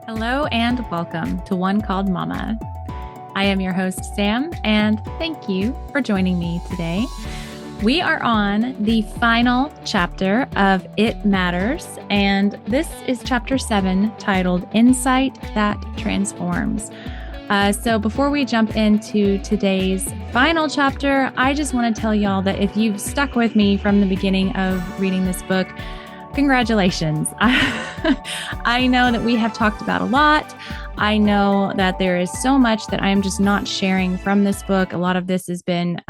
Hello and welcome to One Called Mama. I am your host, Sam, and thank you for joining me today. We are on the final chapter of It Matters, and this is chapter 7 titled Insight That Transforms. So before we jump into today's final chapter, I just want to tell y'all that if you've stuck with me from the beginning of reading this book, congratulations. I know that we have talked about a lot. I know that there is so much that I am just not sharing from this book. A lot of this has been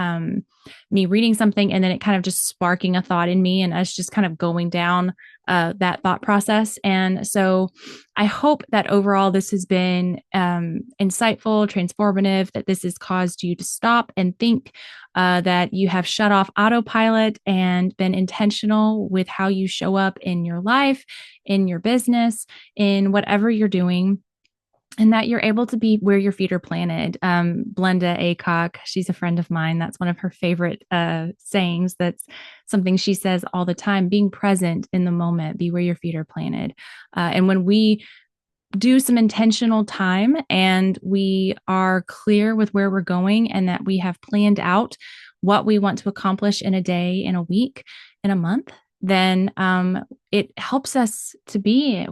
me reading something and then it kind of just sparking a thought in me and us just kind of going down that thought process. And so I hope that overall this has been insightful, transformative, that this has caused you to stop and think, that you have shut off autopilot and been intentional with how you show up in your life, in your business, in whatever you're doing, and that you're able to be where your feet are planted. Blenda Aycock, she's a friend of mine. That's one of her favorite sayings. That's something she says all the time, being present in the moment, be where your feet are planted. And when we do some intentional time and we are clear with where we're going and that we have planned out what we want to accomplish in a day, in a week, in a month, then it helps us to be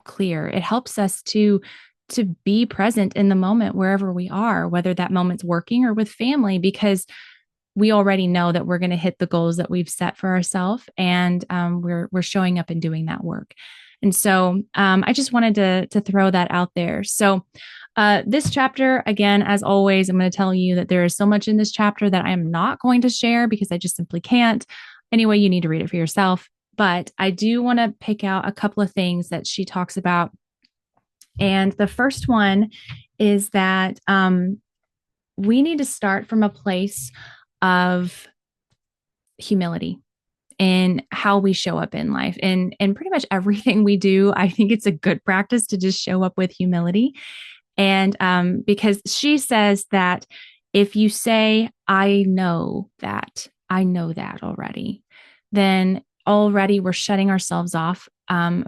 clear. It helps us to be present in the moment wherever we are, whether that moment's working or with family, because we already know that we're going to hit the goals that we've set for ourselves, and we're showing up and doing that work. And so I just wanted to throw that out there. So this chapter, again, as always, I'm going to tell you that there is so much in this chapter that I am not going to share because I just simply can't. Anyway, you need to read it for yourself. But I do want to pick out a couple of things that she talks about. And the first one is that we need to start from a place of humility in how we show up in life, and pretty much everything we do. I think it's a good practice to just show up with humility. And because she says that if you say, I know that already, then already we're shutting ourselves off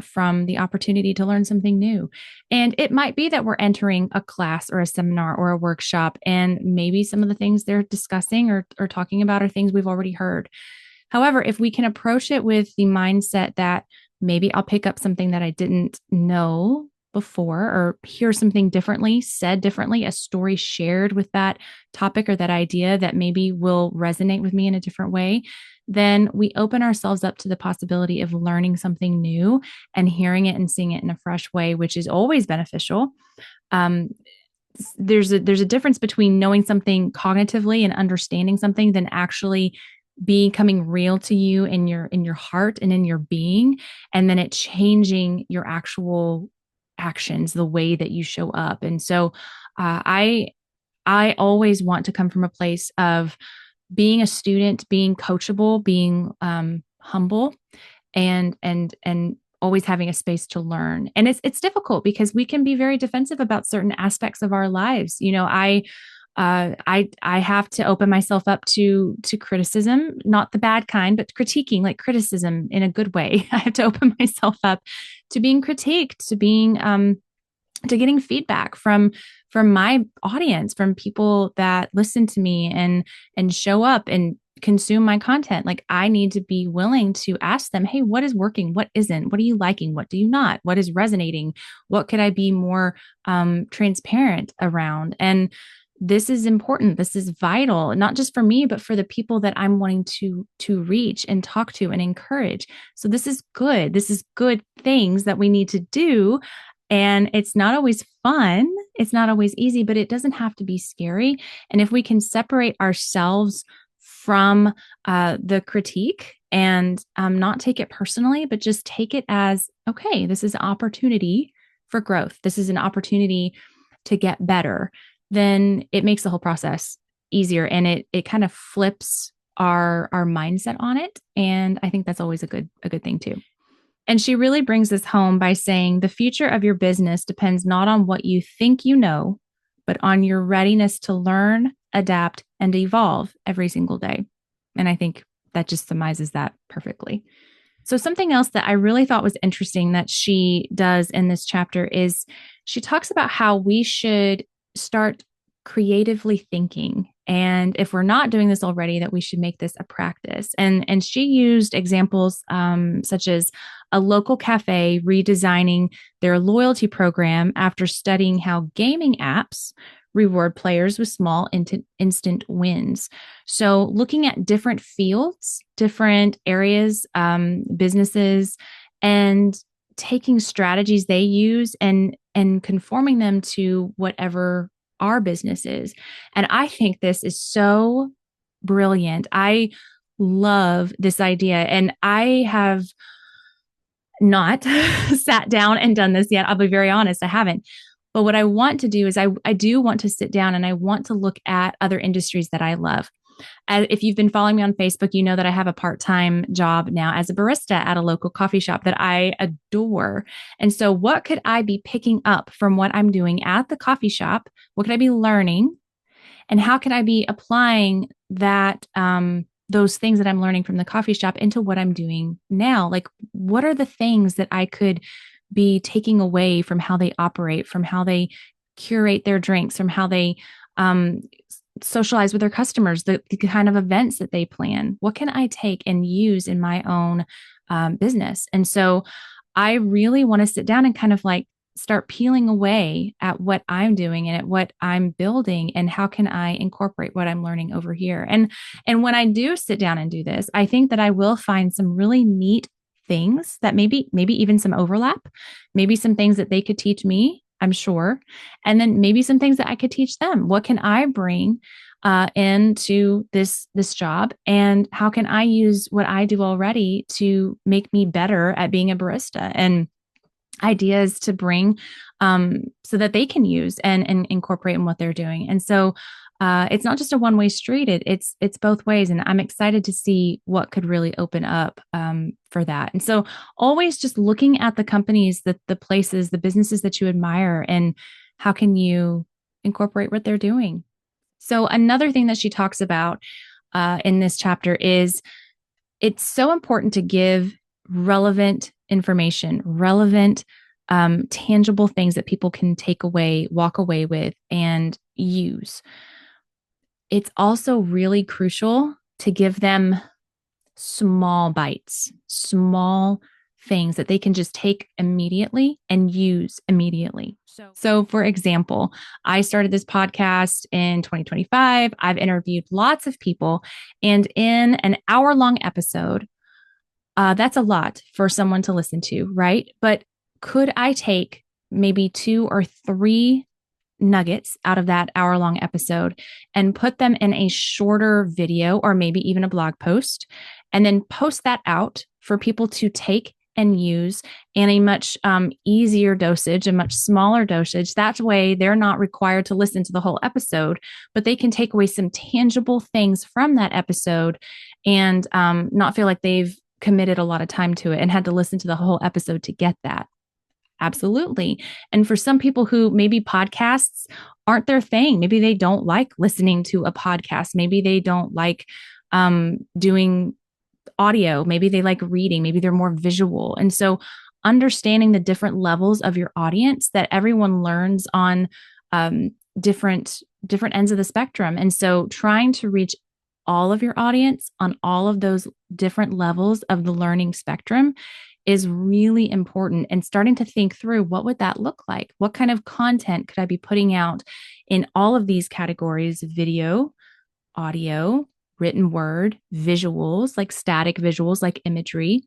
from the opportunity to learn something new. And it might be that we're entering a class or a seminar or a workshop, and maybe some of the things they're discussing or talking about are things we've already heard. However, if we can approach it with the mindset that maybe I'll pick up something that I didn't know before, or hear something differently, said differently, a story shared with that topic or that idea that maybe will resonate with me in a different way, then we open ourselves up to the possibility of learning something new and hearing it and seeing it in a fresh way, which is always beneficial. There's a difference between knowing something cognitively and understanding something than actually becoming real to you in your heart and in your being, and then it changing your actual actions, the way that you show up. And so I always want to come from a place of being a student, being coachable, being humble, and always having a space to learn. And it's difficult because we can be very defensive about certain aspects of our lives. You know, I have to open myself up to criticism, not the bad kind, but critiquing, like criticism in a good way. I have to open myself up to being critiqued, to being to getting feedback from my audience, from people that listen to me and show up and consume my content. Like, I need to be willing to ask them, hey, what is working? What isn't? What are you liking? What do you not? What is resonating? What could I be more transparent around? And this is important. This is vital, not just for me, but for the people that I'm wanting to reach and talk to and encourage. So this is good. This is good things that we need to do. And it's not always fun. It's not always easy, but it doesn't have to be scary. And if we can separate ourselves from the critique and not take it personally, but just take it as, okay, this is an opportunity for growth. This is an opportunity to get better. Then it makes the whole process easier, and it kind of flips our mindset on it. And I think that's always a good thing too. And she really brings this home by saying the future of your business depends not on what you think you know, but on your readiness to learn, adapt, and evolve every single day. And I think that just summarizes that perfectly. So, something else that I really thought was interesting that she does in this chapter is she talks about how we should start creatively thinking. And if we're not doing this already, that we should make this a practice. And she used examples such as a local cafe redesigning their loyalty program after studying how gaming apps reward players with small instant wins. So, looking at different fields, different areas, businesses, and taking strategies they use and conforming them to whatever our business is. And I think this is so brilliant. I love this idea, and I have not sat down and done this yet. I'll be very honest, I haven't. But what I want to do is I do want to sit down and I want to look at other industries that I love. If you've been following me on Facebook, you know that I have a part-time job now as a barista at a local coffee shop that I adore. And so what could I be picking up from what I'm doing at the coffee shop? What could I be learning? And how can I be applying that those things that I'm learning from the coffee shop into what I'm doing now? Like, what are the things that I could be taking away from how they operate, from how they curate their drinks, from how they um, socialize with their customers, the kind of events that they plan? What can I take and use in my own business? And so I really want to sit down and kind of like start peeling away at what I'm doing and at what I'm building and how can I incorporate what I'm learning over here. And when I do sit down and do this, I think that I will find some really neat things that maybe even some overlap, maybe some things that they could teach me, I'm sure, and then maybe some things that I could teach them. What can I bring into this job, and how can I use what I do already to make me better at being a barista, and ideas to bring so that they can use and incorporate in what they're doing. And so it's not just a one-way street. It's both ways. And I'm excited to see what could really open up for that. And so always just looking at the companies, the places, the businesses that you admire, and how can you incorporate what they're doing. So another thing that she talks about in this chapter is it's so important to give relevant information, relevant, tangible things that people can take away, walk away with, and use. It's also really crucial to give them small bites, small things that they can just take immediately and use immediately. So for example, I started this podcast in 2025. I've interviewed lots of people, and in an hour-long episode, that's a lot for someone to listen to, right? But could I take maybe 2 or 3 nuggets out of that hour-long episode and put them in a shorter video or maybe even a blog post, and then post that out for people to take and use in a much easier dosage, a much smaller dosage? That way, they're not required to listen to the whole episode, but they can take away some tangible things from that episode and not feel like they've committed a lot of time to it and had to listen to the whole episode to get that. Absolutely. And for some people who maybe podcasts aren't their thing, maybe they don't like listening to a podcast, maybe they don't like doing audio, maybe they like reading, maybe they're more visual. And so understanding the different levels of your audience, that everyone learns on different ends of the spectrum. And so trying to reach all of your audience on all of those different levels of the learning spectrum is really important, and starting to think through what would that look like? What kind of content could I be putting out in all of these categories: video, audio, written word, visuals, like static visuals, like imagery.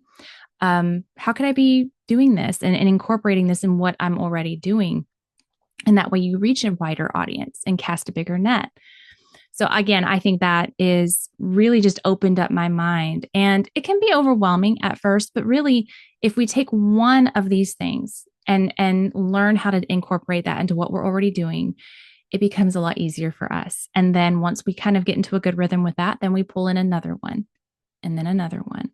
How could I be doing this and incorporating this in what I'm already doing? And that way you reach a wider audience and cast a bigger net. So again, I think that is really just opened up my mind, and it can be overwhelming at first, but really if we take one of these things and learn how to incorporate that into what we're already doing, it becomes a lot easier for us. And then once we kind of get into a good rhythm with that, then we pull in another one and then another one.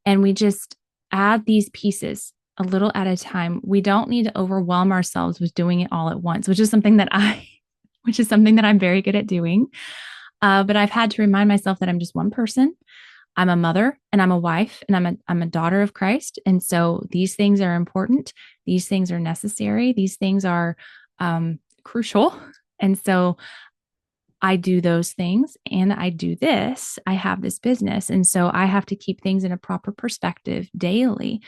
And we just add these pieces a little at a time. We don't need to overwhelm ourselves with doing it all at once, which is something that I'm very good at doing. But I've had to remind myself that I'm just one person. I'm a mother and I'm a wife and I'm a daughter of Christ. And so these things are important. These things are necessary. These things are crucial. And so I do those things and I do this. I have this business. And so I have to keep things in a proper perspective daily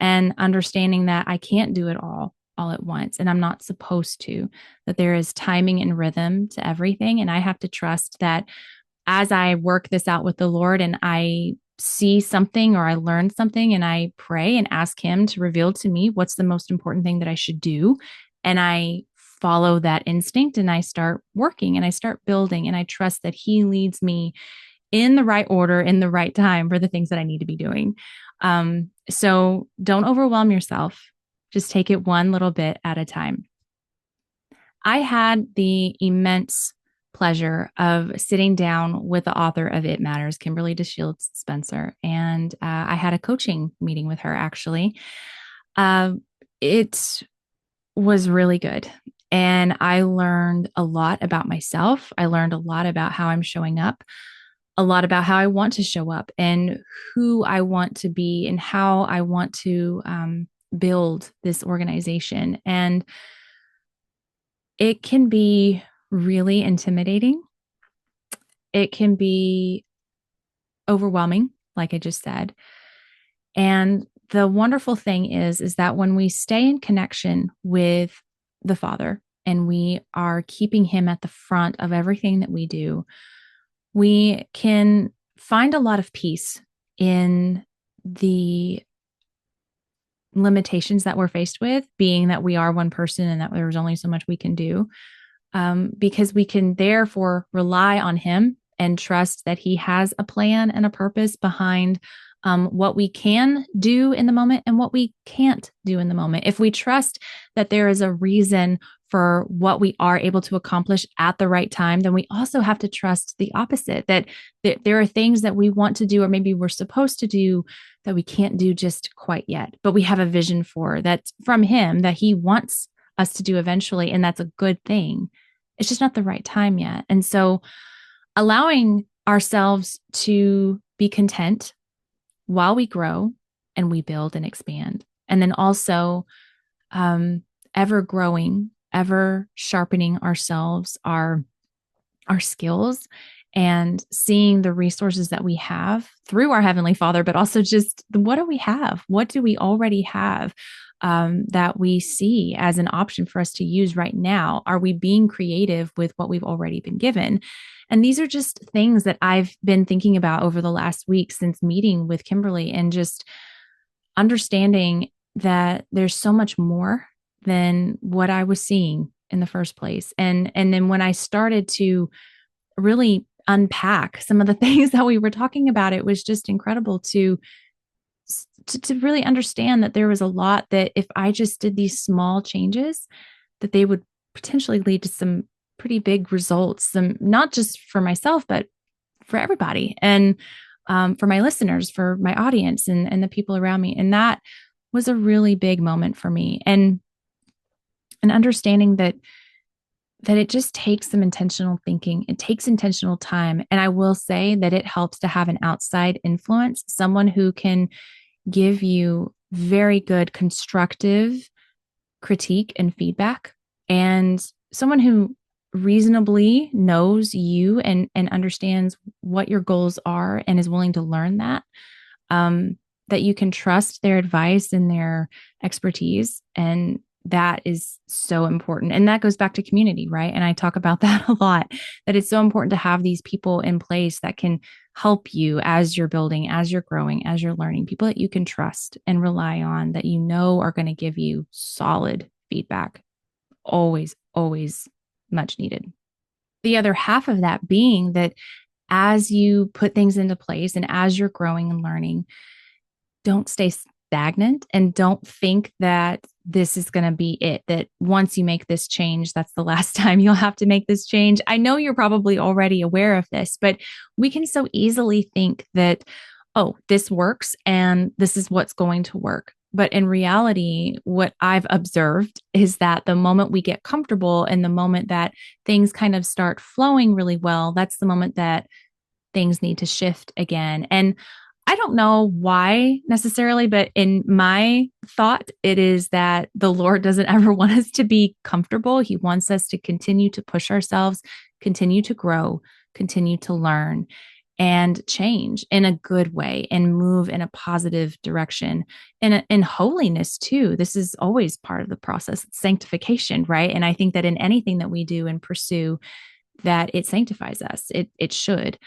and understanding that I can't do it all at once. And I'm not supposed to, that there is timing and rhythm to everything. And I have to trust that as I work this out with the Lord and I see something or I learn something and I pray and ask Him to reveal to me what's the most important thing that I should do. And I follow that instinct and I start working and I start building and I trust that He leads me in the right order, in the right time for the things that I need to be doing. So don't overwhelm yourself. Just take it one little bit at a time. I had the immense pleasure of sitting down with the author of It Matters, Kimberly DeShields Spencer, and I had a coaching meeting with her actually. It was really good. And I learned a lot about myself. I learned a lot about how I'm showing up, a lot about how I want to show up and who I want to be and how I want to build this organization. And it can be really intimidating. It can be overwhelming, like I just said. And the wonderful thing is that when we stay in connection with the Father and we are keeping Him at the front of everything that we do, we can find a lot of peace in the limitations that we're faced with, being that we are one person and that there's only so much we can do, because we can therefore rely on Him and trust that He has a plan and a purpose behind what we can do in the moment and what we can't do in the moment. If we trust that there is a reason for what we are able to accomplish at the right time, then we also have to trust the opposite, that there are things that we want to do or maybe we're supposed to do that we can't do just quite yet, but we have a vision for that's from Him that He wants us to do eventually. And that's a good thing. It's just not the right time yet. And so allowing ourselves to be content while we grow and we build and expand. And then also ever growing, ever sharpening ourselves, our skills, and seeing the resources that we have through our Heavenly Father, but also just what do we have? What do we already have that we see as an option for us to use right now? Are we being creative with what we've already been given? And these are just things that I've been thinking about over the last week since meeting with Kimberly and just understanding that there's so much more than what I was seeing in the first place. And then when I started to really unpack some of the things that we were talking about, it was just incredible to really understand that there was a lot that if I just did these small changes, that they would potentially lead to some pretty big results, some not just for myself, but for everybody and for my listeners, for my audience and the people around me. And that was a really big moment for me. And understanding that it just takes some intentional thinking. It takes intentional time. And I will say that it helps to have an outside influence, someone who can give you very good constructive critique and feedback, and someone who reasonably knows you and understands what your goals are and is willing to learn that, that you can trust their advice and their expertise. And that is so important. And that goes back to community, right? And I talk about that a lot, that it's so important to have these people in place that can help you as you're building, as you're growing, as you're learning, people that you can trust and rely on, that you know are going to give you solid feedback. Always, always much needed. The other half of that being that as you put things into place and as you're growing and learning, don't stay stagnant and don't think that this is going to be it, that once you make this change, that's the last time you'll have to make this change. I know you're probably already aware of this, but we can so easily think that, oh, this works and this is what's going to work. But in reality, what I've observed is that the moment we get comfortable and the moment that things kind of start flowing really well, that's the moment that things need to shift again. And I don't know why necessarily, but in my thought, it is that the Lord doesn't ever want us to be comfortable. He wants us to continue to push ourselves, continue to grow, continue to learn, and change in a good way and move in a positive direction. And in holiness too. This is always part of the process, sanctification, right? And I think that in anything that we do and pursue, that it sanctifies us. It should.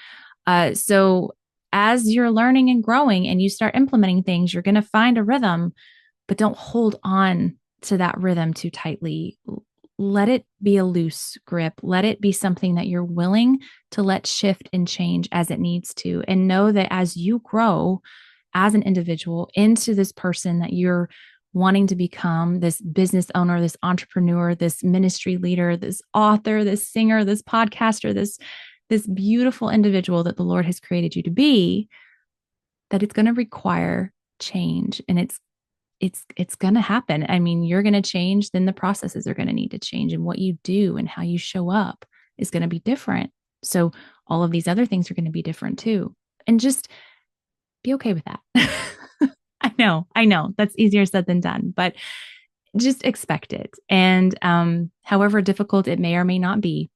So as you're learning and growing and you start implementing things, you're going to find a rhythm, but don't hold on to that rhythm too tightly. Let it be a loose grip. Let it be something that you're willing to let shift and change as it needs to. And know that as you grow as an individual into this person that you're wanting to become, this business owner, this entrepreneur, this ministry leader, this author, this singer, this podcaster, this beautiful individual that the Lord has created you to be, that it's going to require change, and it's going to happen. I mean, you're going to change, then the processes are going to need to change, and what you do and how you show up is going to be different. So all of these other things are going to be different too. And just be okay with that. I know that's easier said than done, but just expect it. And however difficult it may or may not be,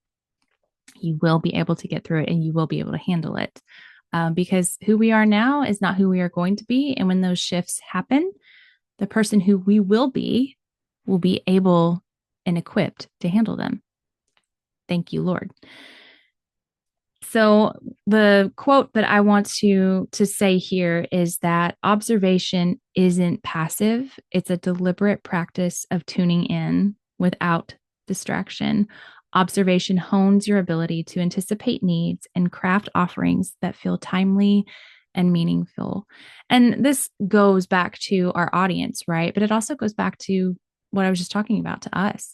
you will be able to get through it and you will be able to handle it. Because who we are now is not who we are going to be. And when those shifts happen, the person who we will be able and equipped to handle them. Thank you, Lord. So the quote that I want to say here is that observation isn't passive. It's a deliberate practice of tuning in without distraction. Observation hones your ability to anticipate needs and craft offerings that feel timely and meaningful. And this goes back to our audience, right? But it also goes back to what I was just talking about, to us.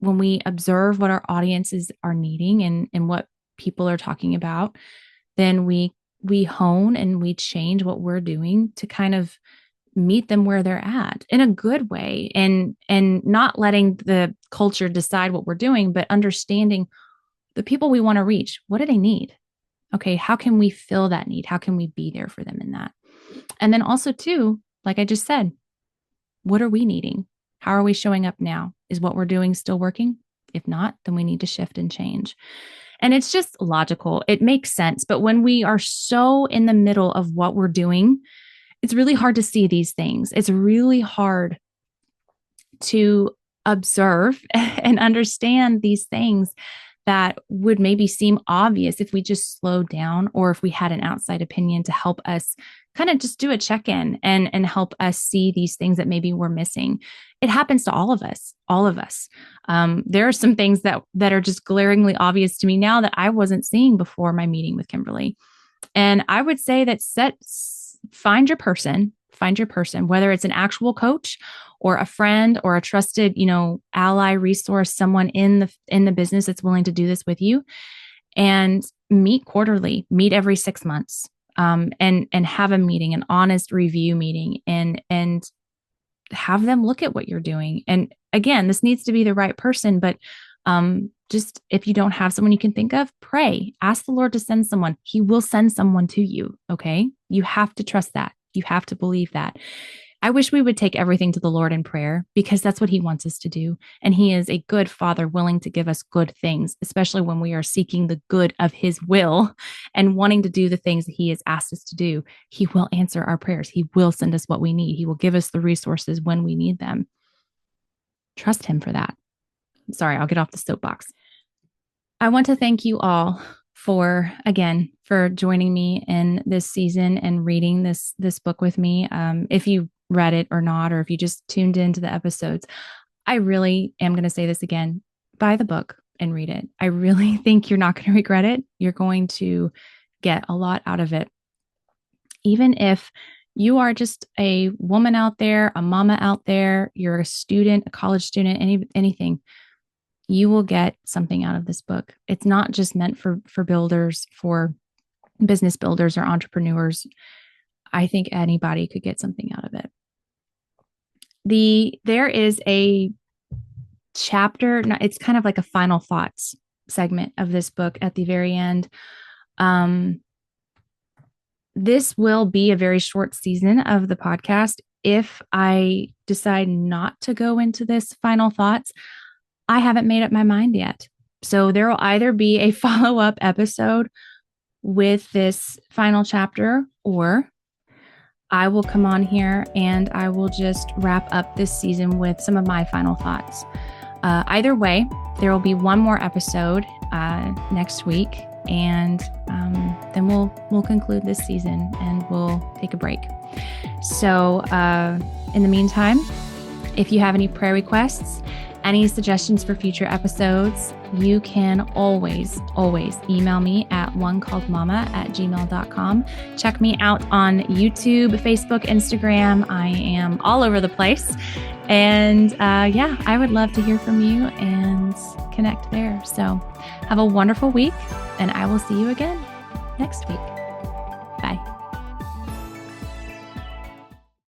When we observe what our audiences are needing and what people are talking about, then we hone and we change what we're doing to kind of meet them where they're at in a good way, and not letting the culture decide what we're doing, but understanding the people we want to reach. What do they need? Okay, how can we fill that need? How can we be there for them in that? And then also too, like I just said, what are we needing? How are we showing up now? Is what we're doing still working? If not, then we need to shift and change. And it's just logical. It makes sense. But when we are so in the middle of what we're doing, it's really hard to see these things. It's really hard to observe and understand these things that would maybe seem obvious if we just slowed down, or if we had an outside opinion to help us kind of just do a check-in and help us see these things that maybe we're missing. It happens to all of us, all of us. There are some things that are just glaringly obvious to me now that I wasn't seeing before my meeting with Kimberly. And I would say that find your person, whether it's an actual coach or a friend or a trusted, ally, resource, someone in the business that's willing to do this with you, and meet quarterly, meet every 6 months, and have a meeting, an honest review meeting, and have them look at what you're doing. And again, this needs to be the right person, but just if you don't have someone you can think of, pray, ask the Lord to send someone. He will send someone to you. Okay. You have to trust that. You have to believe that. I wish we would take everything to the Lord in prayer, because that's what He wants us to do. And He is a good Father, willing to give us good things, especially when we are seeking the good of His will and wanting to do the things that He has asked us to do. He will answer our prayers. He will send us what we need. He will give us the resources when we need them. Trust Him for that. Sorry, I'll get off the soapbox. I want to thank you all for joining me in this season and reading this book with me. If you read it or not, or if you just tuned into the episodes, I really am going to say this again: buy the book and read it. I really think you're not going to regret it. You're going to get a lot out of it. Even if you are just a woman out there, a mama out there, you're a student, a college student, anything, you will get something out of this book. It's not just meant for builders, for business builders or entrepreneurs. I think anybody could get something out of it. There is a chapter, it's kind of like a final thoughts segment of this book at the very end. This will be a very short season of the podcast. If I decide not to go into this final thoughts, I haven't made up my mind yet. So there will either be a follow-up episode with this final chapter, or I will come on here and I will just wrap up this season with some of my final thoughts. Either way, there will be one more episode next week, and then we'll conclude this season and we'll take a break. So in the meantime, if you have any prayer requests, any suggestions for future episodes, you can always email me at onecalledmama@gmail.com. Check me out on YouTube, Facebook, Instagram. I am all over the place. And I would love to hear from you and connect there. So have a wonderful week, and I will see you again next week.